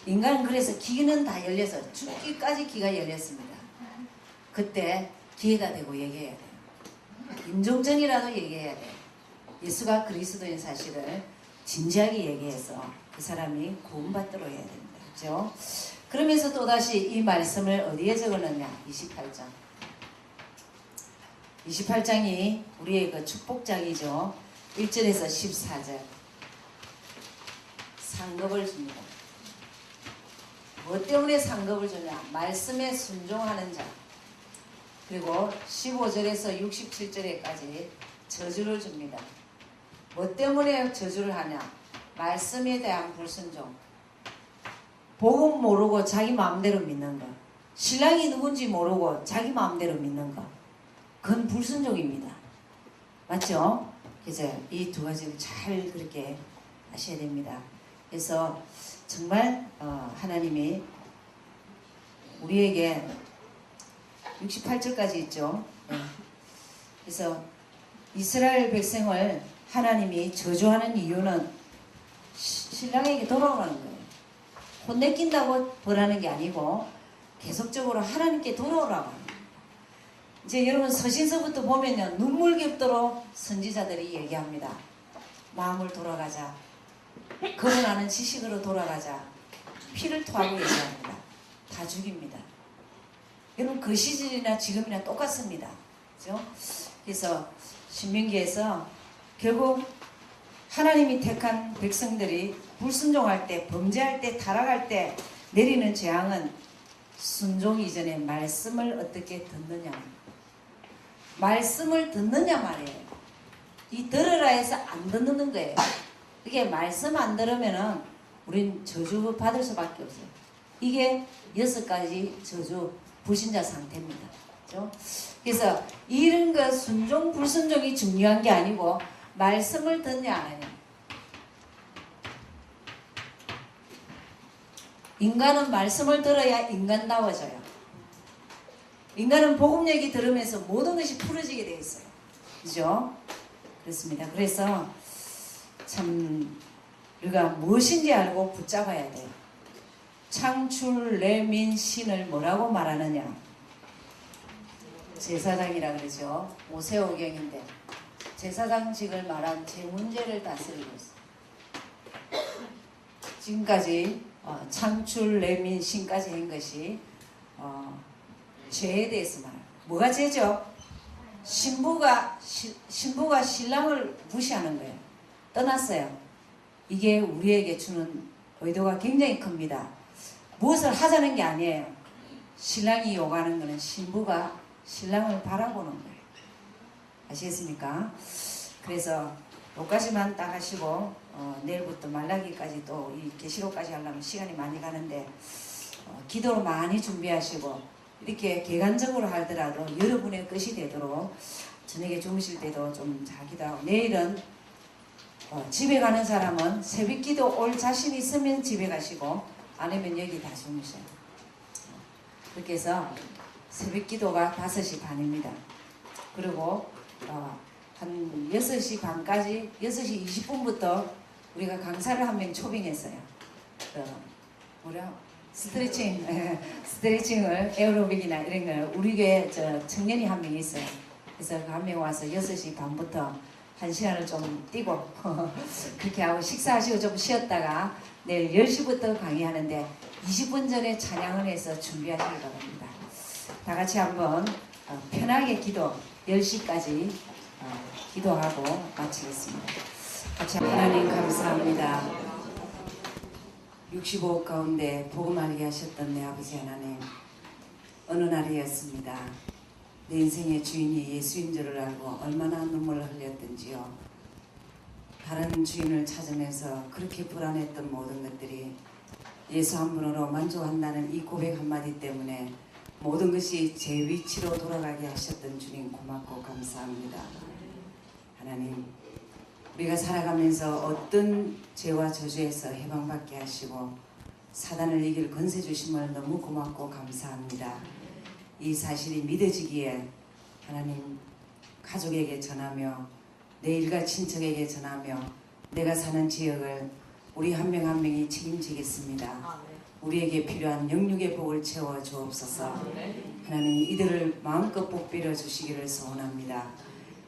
인간은 그래서 귀는 다 열려서 죽기까지 귀가 열렸습니다. 그때 기회가 되고 얘기해야 돼요. 임종전이라도 얘기해야 돼요. 예수가 그리스도인 사실을 진지하게 얘기해서 그 사람이 구원받도록 해야 됩니다. 그죠? 그러면서 또다시 이 말씀을 어디에 적어놨냐? 28장. 28장이 우리의 그 축복장이죠. 1절에서 14절. 상급을 줍니다. 뭐 때문에 상급을 주냐? 말씀에 순종하는 자. 그리고 15절에서 67절에까지 저주를 줍니다. 뭐 때문에 저주를 하냐? 말씀에 대한 불순종. 복음 모르고 자기 마음대로 믿는 거. 신랑이 누군지 모르고 자기 마음대로 믿는 거. 그건 불순종입니다. 맞죠? 그래서 이 두 가지를 잘 그렇게 하셔야 됩니다. 그래서 정말 하나님이 우리에게 68절까지 있죠. 네. 그래서 이스라엘 백성을 하나님이 저주하는 이유는 신랑에게 돌아오라는 거예요. 혼내낀다고 벌하는 게 아니고 계속적으로 하나님께 돌아오라고 합니다. 이제 여러분 서신서부터 보면요. 눈물겹도록 선지자들이 얘기합니다. 마음을 돌아가자. 거듭나는 지식으로 돌아가자. 피를 토하고 얘기합니다. 다 죽입니다. 여러분 그 시절이나 지금이나 똑같습니다. 그렇죠? 그래서 신명기에서 결국 하나님이 택한 백성들이 불순종할 때, 범죄할 때, 타락할 때 내리는 재앙은 순종 이전에 말씀을 어떻게 듣느냐. 말씀을 듣느냐 말이에요. 이 들으라 해서 안 듣는 거예요. 이게 말씀 안 들으면은 우린 저주 받을 수밖에 없어요. 이게 6가지 저주 불신자 상태입니다. 그렇죠? 그래서 이런 거 순종 불순종이 중요한 게 아니고 말씀을 듣냐 안 하냐. 인간은 말씀을 들어야 인간다워져요. 인간은 복음 얘기 들으면서 모든 것이 풀어지게 되어 있어요. 그죠? 그렇습니다. 그래서 참 우리가 무엇인지 알고 붙잡아야 돼요. 창출 내민 신을 뭐라고 말하느냐? 제사장이라 그러죠. 모세오경인데 제사장직을 말한 제 문제를 다스리고 있어요. 지금까지 창출 내민 신까지 한 것이 죄에 대해서 말해요. 뭐가 죄죠? 신부가 신랑을 무시하는 거예요. 떠났어요. 이게 우리에게 주는 의도가 굉장히 큽니다. 무엇을 하자는 게 아니에요. 신랑이 요구하는 것은 신부가 신랑을 바라보는 거예요. 아시겠습니까? 그래서 여기까지만 딱 하시고 내일부터 말라기까지 또 이 계시록까지 하려면 시간이 많이 가는데 기도로 많이 준비하시고 이렇게 개관적으로 하더라도 여러분의 것이 되도록 저녁에 주무실 때도 좀 잘 기도하고 내일은 집에 가는 사람은 새벽기도 올 자신 있으면 집에 가시고 아니면 여기 다 주무셔요. 그렇게 해서 새벽기도가 5시 반입니다. 그리고 한 6시 반까지 6시 20분부터 우리가 강사를 한 명 초빙했어요. 스트레칭을 에어로빅이나 이런 걸 우리 교회 청년이 한 명 있어요. 그래서 그 한 명 와서 6시 반부터 1시간을 좀 뛰고 그렇게 하고 식사하시고 좀 쉬었다가 내일 10시부터 강의하는데 20분 전에 찬양을 해서 준비하시기 바랍니다. 다 같이 한번 편하게 기도 10시까지 기도하고 마치겠습니다. 같이 하나님 감사합니다. 65억 가운데 복음 알게 하셨던 내 아버지 하나님, 어느 날이었습니다. 내 인생의 주인이 예수인 줄을 알고 얼마나 눈물을 흘렸던지요. 다른 주인을 찾으면서 그렇게 불안했던 모든 것들이 예수 한 분으로 만족한다는 이 고백 한마디 때문에 모든 것이 제 위치로 돌아가게 하셨던 주님 고맙고 감사합니다. 하나님, 우리가 살아가면서 어떤 죄와 저주에서 해방받게 하시고 사단을 이길 권세 주심을 너무 고맙고 감사합니다. 이 사실이 믿어지기에 하나님 가족에게 전하며 내 일가 친척에게 전하며 내가 사는 지역을 우리 한 명 한 명이 책임지겠습니다. 우리에게 필요한 영육의 복을 채워 주옵소서. 하나님 이들을 마음껏 복 빌어 주시기를 소원합니다.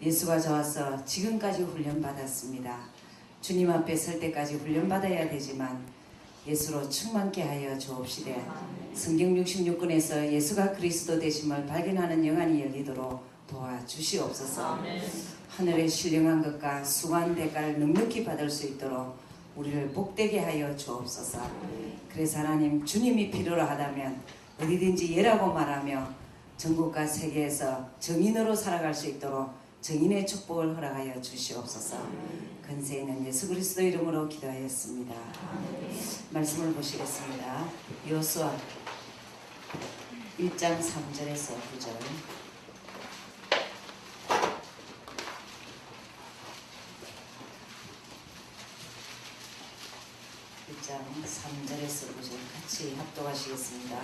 예수가 저와서 지금까지 훈련받았습니다. 주님 앞에 설 때까지 훈련받아야 되지만 예수로 충만케 하여 주옵시되 성경 66권에서 예수가 그리스도 되심을 발견하는 영안이 열리도록 도와주시옵소서. 하늘의 신령한 것과 수고한 대가를 넉넉히 받을 수 있도록 우리를 복되게 하여 주옵소서. 그래서 하나님 주님이 필요로 하다면 어디든지 예라고 말하며 전국과 세계에서 정인으로 살아갈 수 있도록 정인의 축복을 허락하여 주시옵소서. 근세 있는 예수 그리스도 이름으로 기도하였습니다. 말씀을 보시겠습니다. 여호수아 1장 3절에서 9절. 1장 3절에서 9절 같이 합독하시겠습니다.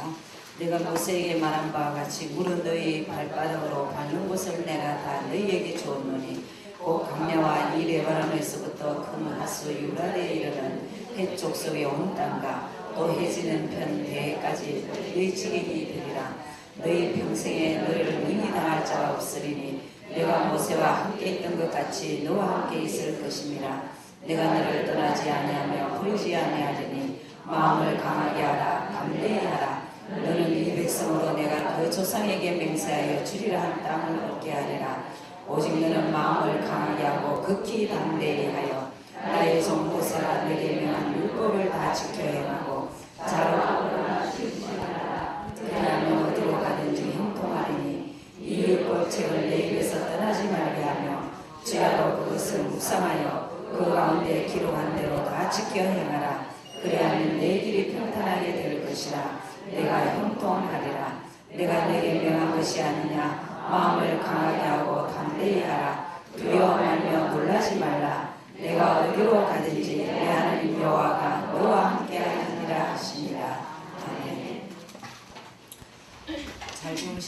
내가 모세에게 말한 바와 같이 물은 너희 발바닥으로 밟는 곳을 내가 다 너희에게 주었노니 곧 강야와 이 레바논에서부터 큰 하수 유라대에 이르는 해쪽 속의 온 땅과 또 해지는 편 대해까지 너희 지경이 되리라. 너희 평생에 너희를 능히 당할 자가 없으리니 내가 모세와 함께 있던 것 같이 너와 함께 있을 것임이라. 내가 너를 떠나지 아니하며 버리지 아니하리니 마음을 강하게 하라. 담대히 하라. 너는 이 백성으로 내가 그 조상에게 맹세하여 주리라 한 땅을 얻게 하리라. 오직 너는 마음을 강하게 하고 극히 담대히 하여 나의 종 모세가 내게 명한 율법을 다 지켜 행하고 자로하거나 실천하라. 그러면 어디로 가든지 형통하리니 이 율법책을 내 입에서 떠나지 말게 하며 주야로 그것을 묵상하여 그 가운데 기록한 대로 다 지켜 행하라. 그래야면 내 길이 평탄하게 될 것이라. 내가 형통하리라. 내가 내게 명한 것이 아니냐. 마음을 강하게 하고 담대히 하라. 두려워 말며 놀라지 말라. 내가 어디로 가든지 내 하나님 여호와가 너와 함께 하리라 하시니라.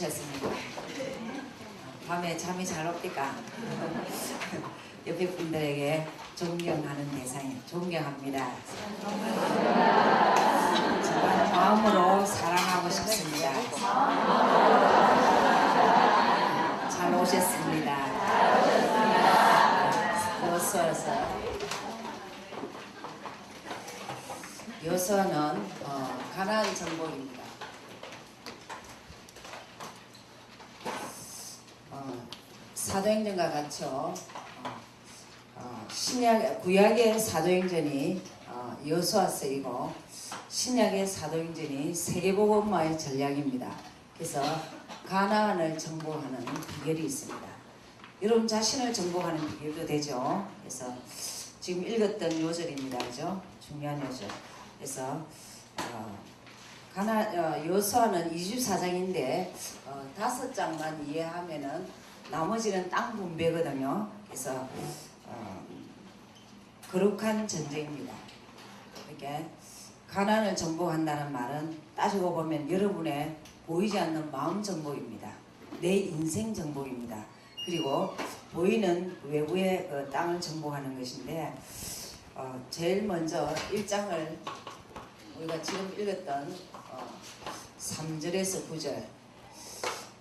오셨습니다. 밤에 잠이 잘 옵니까? 옆에 분들에게 존경하는 대상이 존경합니다. 정말 마음으로 사랑하고 싶습니다. 잘 오셨습니다. 여수는 가나안 정복입니다. 사도행전과 같이요. 구약의 사도행전이 여수와 쓰이고 신약의 사도행전이 세계복음화의 전략입니다. 그래서 가나안을 정복하는 비결이 있습니다. 여러분 자신을 정복하는 비결도 되죠. 그래서 지금 읽었던 요절입니다. 그죠? 중요한 요절. 그래서 여수아는 24장인데 5장만 이해하면은 나머지는 땅 분배거든요. 그래서 거룩한 전쟁입니다. 이렇게 가나안을 정복한다는 말은 따지고 보면 여러분의 보이지 않는 마음 정복입니다. 내 인생 정복입니다. 그리고 보이는 외부의 그 땅을 정복하는 것인데 제일 먼저 1장을 우리가 지금 읽었던 3절에서 9절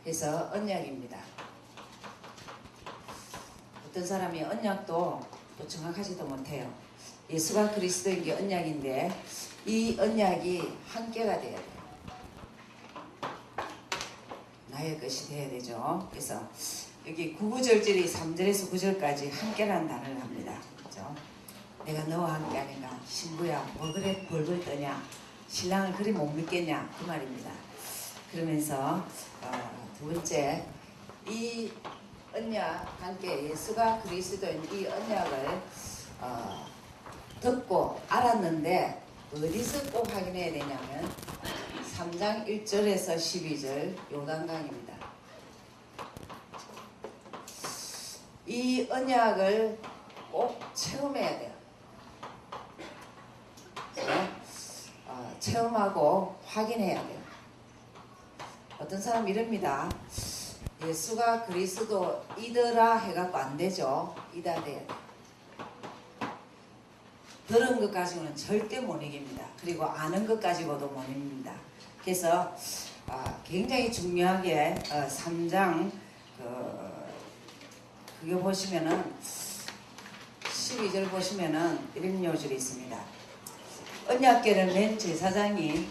해서 언약입니다. 어떤 사람이 언약도 또 정확하지도 못해요. 예수가 그리스도인 게 언약인데 이 언약이 함께가 돼야 돼요. 나의 것이 돼야 되죠. 그래서 여기 9구절절이 3절에서 9절까지 함께라는 단어를 합니다. 그렇죠? 내가 너와 함께 하니까 신부야 뭐 그래 벌벌 떠냐 신랑을 그리 못 믿겠냐 그 말입니다. 그러면서 두 번째 이 언약 함께 예수가 그리스도인 이 언약을 듣고 알았는데 어디서 꼭 확인해야 되냐면 3장 1절에서 12절 요단강입니다. 이 언약을 꼭 체험해야 돼요. 체험하고 확인해야 돼요. 어떤 사람 이럽니다. 예수가 그리스도이더라 해갖고 안 되죠. 이다 돼야 돼요. 들은 것 가지고는 절대 못 이깁니다. 그리고 아는 것 가지고도 못 이깁니다. 그래서 굉장히 중요하게 3장 그게 보시면은 12절 보시면은 이런 요절이 있습니다. 언약궤를 맨 제사장이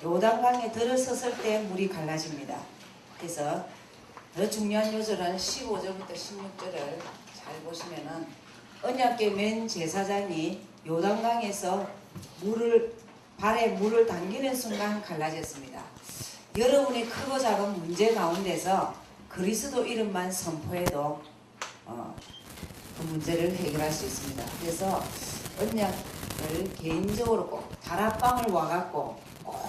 요단강에 들어섰을 때 물이 갈라집니다. 그래서 더 중요한 요절은 15절부터 16절을 잘 보시면은 언약궤 맨 제사장이 요단강에서 발에 물을 당기는 순간 갈라졌습니다. 여러분이 크고 작은 문제 가운데서 그리스도 이름만 선포해도 그 문제를 해결할 수 있습니다. 그래서 언약을 개인적으로 꼭 다락방을 와갖고 꼭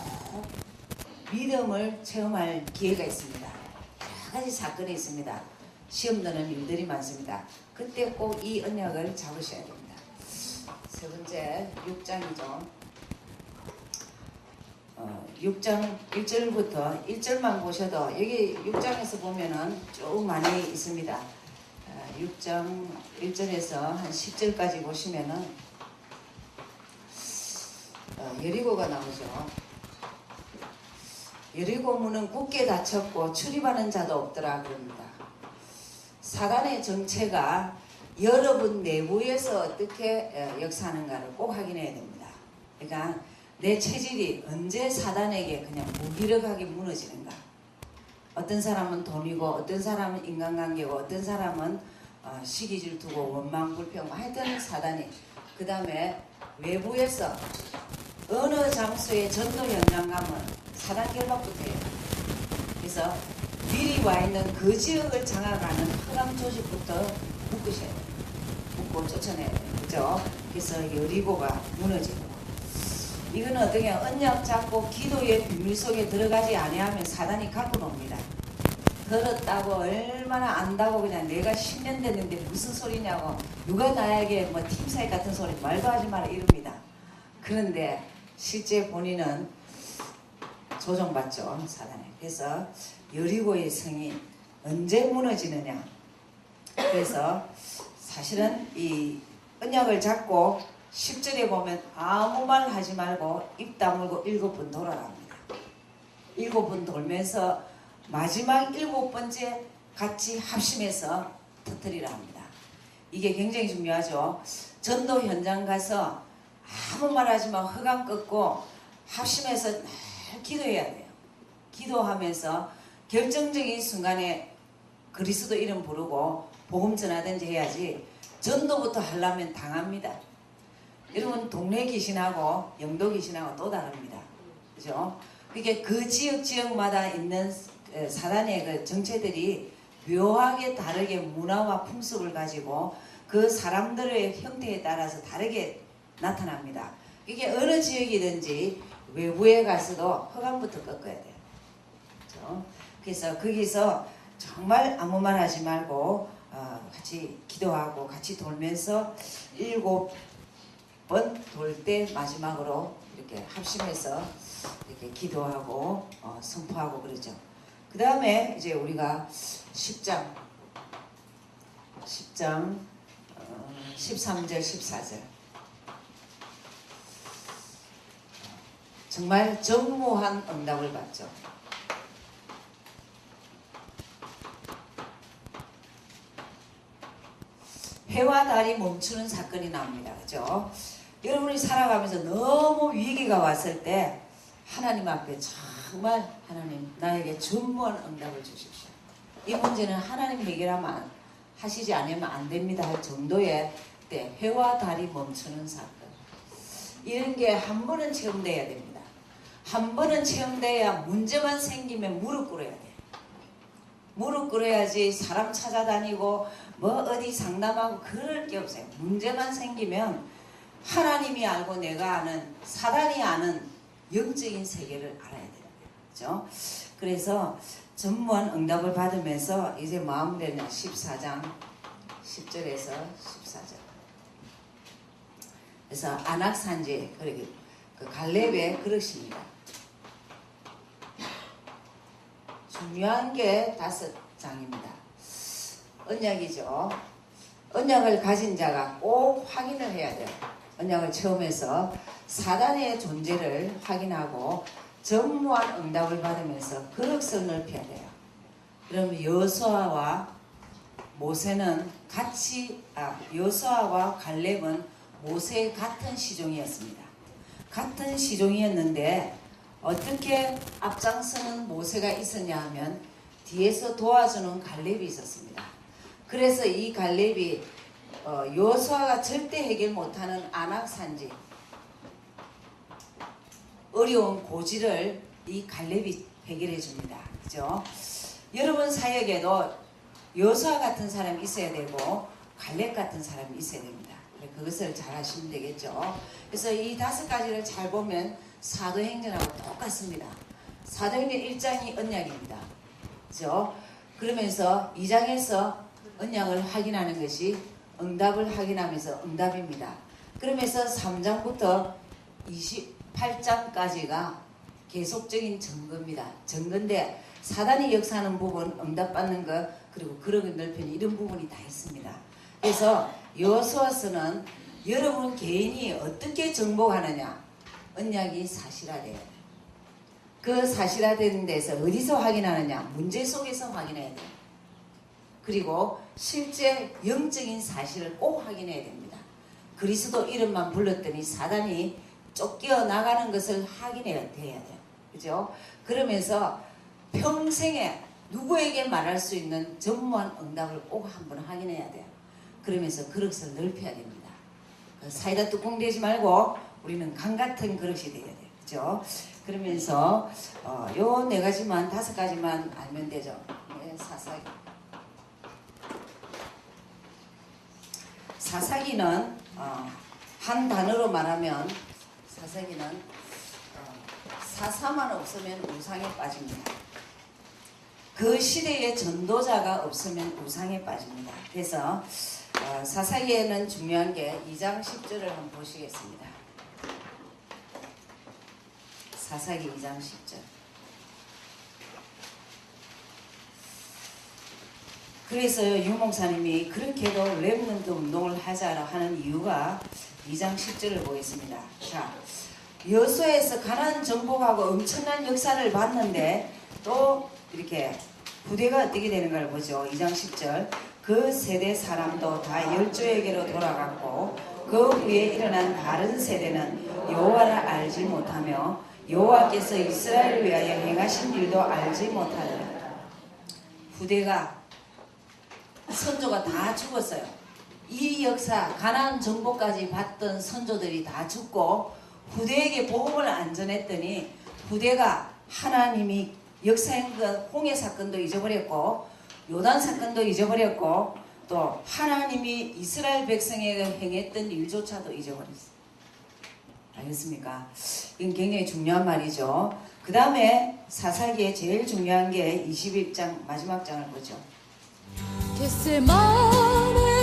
믿음을 체험할 기회가 있습니다. 여러 가지 사건이 있습니다. 시험 드는 일들이 많습니다. 그때 꼭 이 언약을 잡으셔야 됩니다. 세 번째 6장이죠. 6장 1절부터 1절만 보셔도 여기 6장에서 보면은 쭉 많이 있습니다. 6장 1절에서 한 10절까지 보시면은 여리고가 나오죠. 여리고 문은 굳게 닫혔고 출입하는 자도 없더라 그럽니다. 사단의 정체가 여러분 내부에서 어떻게 역사하는가를 꼭 확인해야 됩니다. 그러니까 내 체질이 언제 사단에게 그냥 무기력하게 무너지는가. 어떤 사람은 돈이고 어떤 사람은 인간관계고 어떤 사람은 시기질투고 원망불평 하여튼 사단이 그 다음에 외부에서 어느 장소에 전도 현장 가면 사단 결박부터 해요. 그래서 미리 와 있는 그 지역을 장악하는 흑암 조직부터 묶으셔야 돼요. 묶고 쫓아내야 돼요. 그죠? 그래서 여리고가 무너지고 이거는 어떻게 언약 잡고 기도의 비밀 속에 들어가지 아니하면 사단이 갖고 놉니다. 들었다고 얼마나 안다고 그냥 내가 10년 됐는데 무슨 소리냐고 누가 나에게 뭐 팀사익 같은 소리 말도 하지 마라 이럽니다. 그런데 실제 본인은 조종받죠. 사단에. 그래서 여리고의 성이 언제 무너지느냐. 그래서 사실은 이 언약을 잡고 10절에 보면 아무 말 하지 말고 입 다물고 7번 돌아갑니다. 7번 돌면서 마지막 7번째 같이 합심해서 터뜨리라 합니다. 이게 굉장히 중요하죠. 전도 현장 가서 아무 말 하지 마 허감 끊고 합심해서 늘 기도해야 돼요. 기도하면서 결정적인 순간에 그리스도 이름 부르고 복음 전하든지 해야지 전도부터 하려면 당합니다. 여러분 동네 귀신하고 영도 귀신하고 또 다릅니다. 그죠? 그게 그 지역마다 있는 사단의 그 정체들이 묘하게 다르게 문화와 풍습을 가지고 그 사람들의 형태에 따라서 다르게 나타납니다. 이게 어느 지역이든지 외부에 가서도 허감부터 꺾어야 돼요. 그렇죠? 그래서 거기서 정말 아무 말 하지 말고 같이 기도하고 같이 돌면서 7번 돌 때 마지막으로 이렇게 합심해서 이렇게 기도하고 선포하고 그러죠. 그 다음에 이제 우리가 10장 13절 14절 정말 전무한 응답을 받죠. 해와 달이 멈추는 사건이 나옵니다. 그죠? 여러분이 살아가면서 너무 위기가 왔을 때 하나님 앞에 정말 하나님 나에게 전무한 응답을 주십시오. 이 문제는 하나님 해결하면 하시지 않으면 안 됩니다 할 정도의 때 해와 달이 멈추는 사건 이런 게 한 번은 체험돼야 됩니다. 한 번은 체험돼야 문제만 생기면 무릎 꿇어야 돼요. 무릎 꿇어야지 사람 찾아다니고 뭐 어디 상담하고 그럴 게 없어요. 문제만 생기면 하나님이 알고 내가 아는 사단이 아는 영적인 세계를 알아야 돼요. 그렇죠? 그래서 전무한 응답을 받으면서 이제 마무리는 14장 10절에서 14절 그래서 안악산지 그리고 그 갈렙의 그릇입니다. 중요한 게 5장입니다. 언약이죠. 언약을 가진 자가 꼭 확인을 해야 돼요. 언약을 체험해서 사단의 존재를 확인하고 전무한 응답을 받으면서 그릇을 넓혀야 돼요. 그럼 여호수아와 모세는 같이 여호수아와 갈렙은 모세의 같은 시종이었습니다. 같은 시종이었는데 어떻게 앞장서는 모세가 있었냐 하면 뒤에서 도와주는 갈렙이 있었습니다. 그래서 이 갈렙이 여호수아가 절대 해결 못하는 안악산지 어려운 고지를 이 갈렙이 해결해 줍니다. 그죠? 여러분 사역에도 여호수아 같은 사람이 있어야 되고 갈렙 같은 사람이 있어야 됩니다. 그것을 잘 하시면 되겠죠. 그래서 이 5가지를 잘 보면 사도행전하고 똑같습니다. 사도행전 1장이 언약입니다. 그죠? 그러면서 2장에서 언약을 확인하는 것이 응답을 확인하면서 응답입니다. 그러면서 3장부터 28장까지가 계속적인 증거입니다. 증거인데 사단이 역사하는 부분, 응답받는 것, 그리고 그러기 넓히는 이런 부분이 다 있습니다. 그래서 여호수아서는 여러분 개인이 어떻게 정복하느냐 언약이 사실화돼요. 그 사실화되는 데서 어디서 확인하느냐 문제 속에서 확인해야 돼요. 그리고 실제 영적인 사실을 꼭 확인해야 됩니다. 그리스도 이름만 불렀더니 사단이 쫓겨 나가는 것을 확인해야 돼요. 그죠? 그러면서 평생에 누구에게 말할 수 있는 전무한 응답을 꼭 한번 확인해야 돼요. 그러면서 그릇을 넓혀야 됩니다. 사이다 뚜껑 되지 말고 우리는 강 같은 그릇이 되어야 돼요. 그죠? 그러면서 요 4가지만 5가지만 알면 되죠. 네, 사사기는 한 단어로 말하면 사사기는 사사만 없으면 우상에 빠집니다. 그 시대에 전도자가 없으면 우상에 빠집니다. 그래서 사사기에는 중요한 게 2장 10절을 한번 보시겠습니다. 사사기 2장 10절 그래서 유목사님이 그렇게도 렘넌트 운동을 하자 하는 이유가 2장 10절을 보겠습니다. 자, 여수에서 가나안 정복하고 엄청난 역사를 봤는데 또 이렇게 부대가 어떻게 되는가를 보죠. 2장 10절. 그 세대 사람도 다 열조에게로 돌아갔고 그 후에 일어난 다른 세대는 여호와를 알지 못하며 여호와께서 이스라엘을 위하여 행하신 일도 알지 못하더라. 부대가 선조가 다 죽었어요. 이 역사 가나안 정복까지 봤던 선조들이 다 죽고 후대에게 복음을 안 전했더니 후대가 하나님이 역사한 그 홍해 사건도 잊어버렸고 요단 사건도 잊어버렸고 또 하나님이 이스라엘 백성에게 행했던 일조차도 잊어버렸어요. 알겠습니까? 이건 굉장히 중요한 말이죠. 그 다음에 사사기에 제일 중요한 게 21장 마지막 장을 보죠. 겟세마네